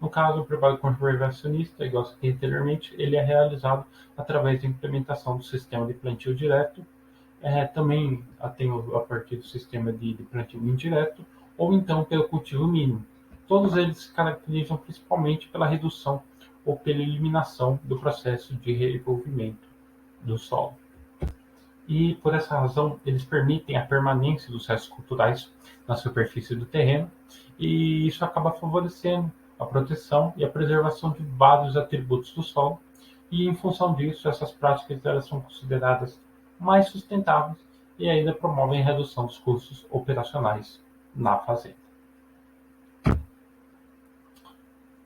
[SPEAKER 1] No caso, o preparo conservacionista, igual eu citei anteriormente, ele é realizado através da implementação do sistema de plantio direto, também tem a partir do sistema de plantio indireto, ou então pelo cultivo mínimo. Todos eles se caracterizam principalmente pela redução ou pela eliminação do processo de revolvimento do solo. e, por essa razão, eles permitem a permanência dos restos culturais na superfície do terreno, e isso acaba favorecendo a proteção e a preservação de vários atributos do solo, e, em função disso, essas práticas elas são consideradas mais sustentáveis e ainda promovem a redução dos custos operacionais na fazenda.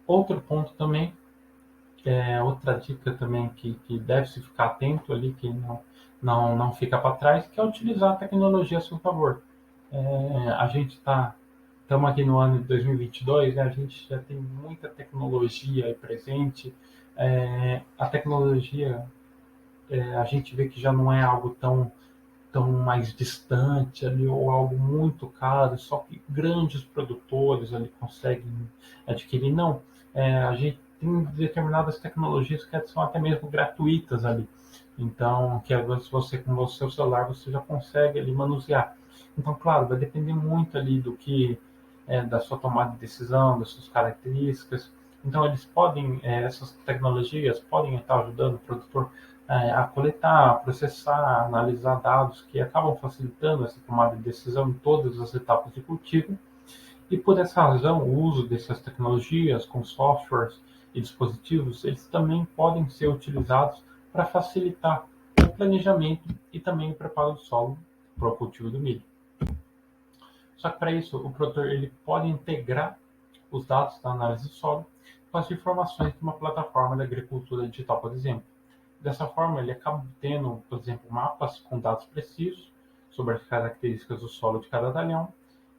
[SPEAKER 1] Outro ponto também, outra dica também que deve se ficar atento ali, que não fica para trás, que é utilizar a tecnologia a seu favor. A gente estamos aqui no ano de 2022, né? A gente já tem muita tecnologia aí presente. A tecnologia, a gente vê que já não é algo tão mais distante ali, ou algo muito caro, só que grandes produtores ali conseguem adquirir. Não, a gente tem determinadas tecnologias que são até mesmo gratuitas ali. Então, que às vezes você com o seu celular você já consegue ali manusear. Então, claro, vai depender muito ali do que da sua tomada de decisão, das suas características. Então, essas tecnologias podem estar ajudando o produtor a coletar, processar, analisar dados que acabam facilitando essa tomada de decisão em todas as etapas de cultivo. E por essa razão, o uso dessas tecnologias, com softwares e dispositivos, eles também podem ser utilizados para facilitar o planejamento e também o preparo do solo para o cultivo do milho. Só que para isso, o produtor ele pode integrar os dados da análise do solo com as informações de uma plataforma da agricultura digital, por exemplo. Dessa forma, ele acaba tendo, por exemplo, mapas com dados precisos sobre as características do solo de cada talhão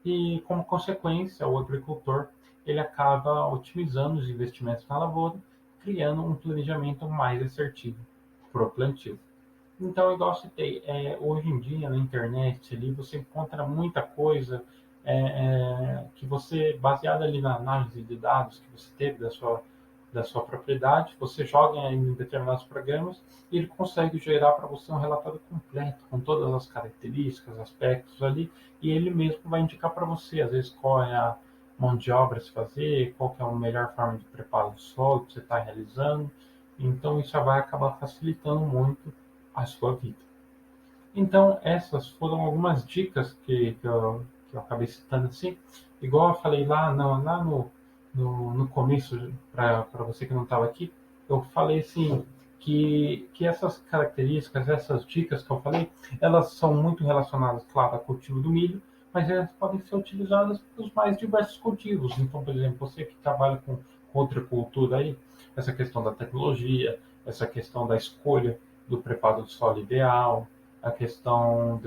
[SPEAKER 1] e, como consequência, o agricultor ele acaba otimizando os investimentos na lavoura, criando um planejamento mais assertivo para o plantio. Então, igual eu citei, hoje em dia na internet ali você encontra muita coisa que você, baseada ali na análise de dados que você teve da sua propriedade, você joga em determinados programas e ele consegue gerar para você um relatório completo, com todas as características, aspectos ali, e ele mesmo vai indicar para você, às vezes, qual é a mão de obra a se fazer, qual que é a melhor forma de preparo do solo que você está realizando. Então, isso já vai acabar facilitando muito a sua vida. Então, essas foram algumas dicas que eu acabei citando assim. Igual eu falei lá no começo, para você que não estava aqui, eu falei assim que essas características, essas dicas que eu falei, elas são muito relacionadas, claro, ao cultivo do milho, mas elas podem ser utilizadas para os mais diversos cultivos. Então, por exemplo, você que trabalha com outra cultura aí, essa questão da tecnologia, essa questão da escolha do preparo do solo ideal, a questão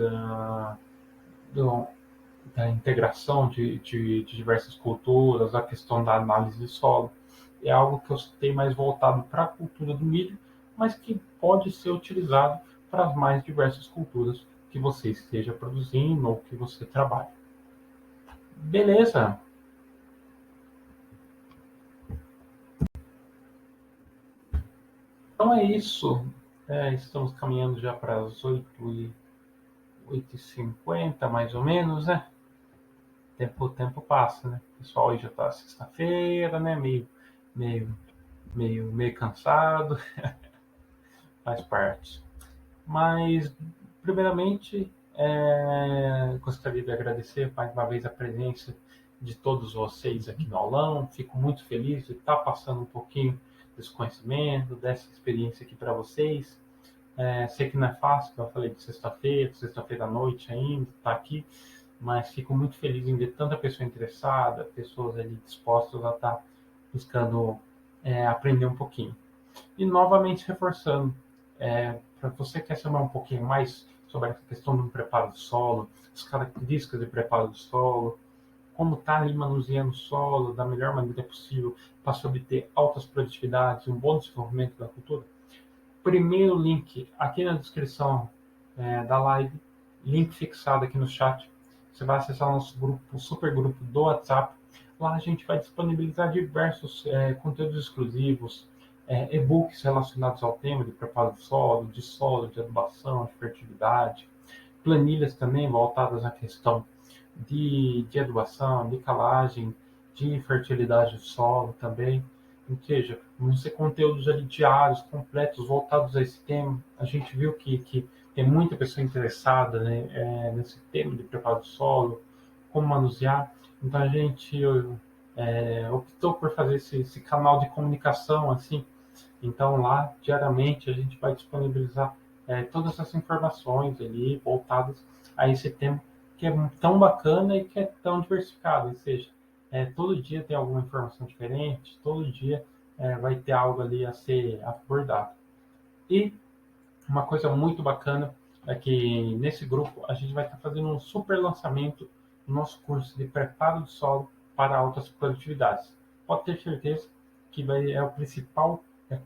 [SPEAKER 1] do, da integração de diversas culturas, a questão da análise de solo. É algo que eu tenho mais voltado para a cultura do milho, mas que pode ser utilizado para as mais diversas culturas que você esteja produzindo ou que você trabalhe. Beleza? Então é isso. Estamos caminhando já para as 8h50, mais ou menos, né? O tempo passa, né? O pessoal hoje já está sexta-feira, né? Meio, meio cansado, faz parte. Mas, primeiramente, gostaria de agradecer mais uma vez a presença de todos vocês aqui no aulão. Fico muito feliz de estar passando um pouquinho desse conhecimento, dessa experiência aqui para vocês. Sei que não é fácil, como eu falei de sexta-feira à noite ainda, estar aqui, mas fico muito feliz em ver tanta pessoa interessada, pessoas ali dispostas a estar buscando aprender um pouquinho. E novamente reforçando, para você que quer saber um pouquinho mais sobre essa questão do preparo do solo, as características de preparo do solo, como estar ali manuseando o solo da melhor maneira possível para se obter altas produtividades e um bom desenvolvimento da cultura, primeiro link aqui na descrição da live, link fixado aqui no chat. Você vai acessar o nosso grupo, o super grupo do WhatsApp. Lá a gente vai disponibilizar diversos conteúdos exclusivos, e-books relacionados ao tema de preparo do solo, de adubação, de fertilidade, planilhas também voltadas à questão de adubação, de calagem, de fertilidade do solo também. Ou seja, vão ser conteúdos ali diários, completos, voltados a esse tema. A gente viu que tem muita pessoa interessada, né, nesse tema de preparo do solo, como manusear. Então a gente optou por fazer esse canal de comunicação assim. Então lá diariamente a gente vai disponibilizar todas essas informações ali voltadas a esse tema que é tão bacana e que é tão diversificado, ou seja, todo dia tem alguma informação diferente, todo dia vai ter algo ali a ser abordado. E uma coisa muito bacana é que nesse grupo a gente vai estar fazendo um super lançamento do nosso curso de preparo do solo para altas produtividades. Pode ter certeza que é o principal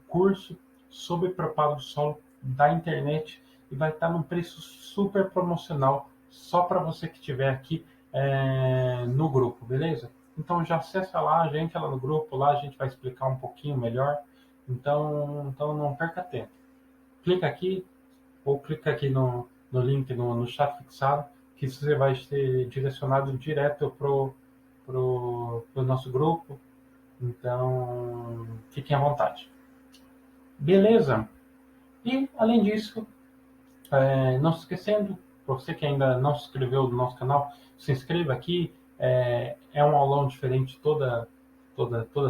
[SPEAKER 1] curso sobre preparo do solo da internet e vai estar num preço super promocional só para você que estiver aqui no grupo, beleza? Então já acessa lá, a gente lá no grupo, lá a gente vai explicar um pouquinho melhor. Então não perca tempo. Clica aqui ou clica aqui no link no chat fixado, que você vai ser direcionado direto pro nosso grupo. Então, fiquem à vontade. Beleza? E, além disso, não se esquecendo, para você que ainda não se inscreveu no nosso canal, se inscreva aqui. É um aulão diferente toda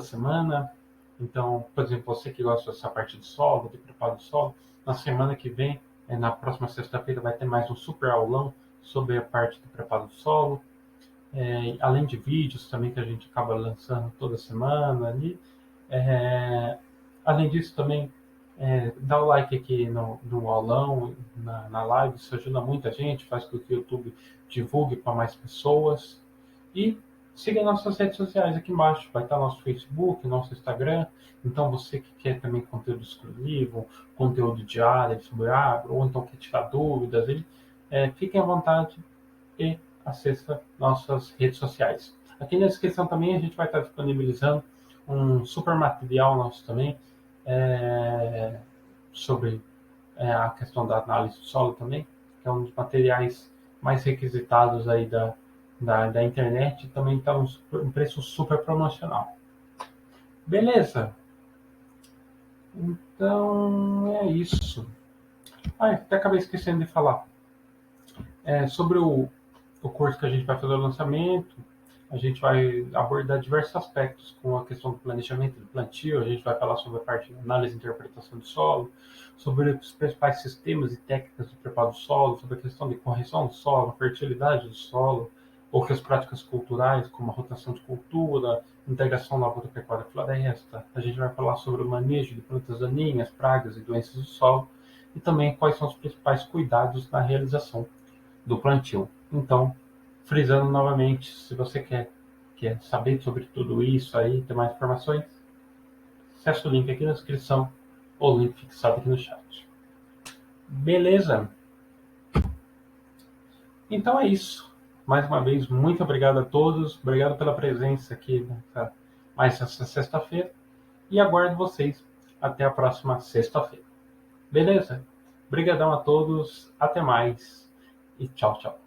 [SPEAKER 1] semana. Então, por exemplo, você que gosta dessa parte de solo, de preparo do solo, na semana que vem, na próxima sexta-feira, vai ter mais um super aulão sobre a parte de preparo do solo. Além de vídeos também que a gente acaba lançando toda semana ali. Além disso, também dá o like aqui no aulão, na live, isso ajuda muita gente, faz com que o YouTube divulgue para mais pessoas. E siga nossas redes sociais aqui embaixo, vai estar nosso Facebook, nosso Instagram. Então você que quer também conteúdo exclusivo, conteúdo diário sobre agro, ou então quer tirar dúvidas, fiquem à vontade e acessa nossas redes sociais. Aqui na descrição também a gente vai estar disponibilizando um super material nosso também sobre a questão da análise do solo também, que é um dos materiais mais requisitados aí da internet, e também está um preço super promocional. Beleza? Então é isso. Até acabei esquecendo de falar. Sobre o curso que a gente vai fazer o lançamento, a gente vai abordar diversos aspectos, com a questão do planejamento do plantio, a gente vai falar sobre a parte de análise e interpretação do solo, sobre os principais sistemas e técnicas de preparo do solo, sobre a questão de correção do solo, fertilidade do solo, outras práticas culturais, como a rotação de cultura, integração na agropecuária floresta. A gente vai falar sobre o manejo de plantas daninhas, pragas e doenças do solo, e também quais são os principais cuidados na realização do plantio. Então, frisando novamente, se você quer saber sobre tudo isso aí, ter mais informações, acesse o link aqui na descrição ou o link fixado aqui no chat. Beleza? Então é isso. Mais uma vez, muito obrigado a todos. Obrigado pela presença aqui mais essa sexta-feira. E aguardo vocês até a próxima sexta-feira. Beleza? Obrigadão a todos. Até mais. E tchau, tchau.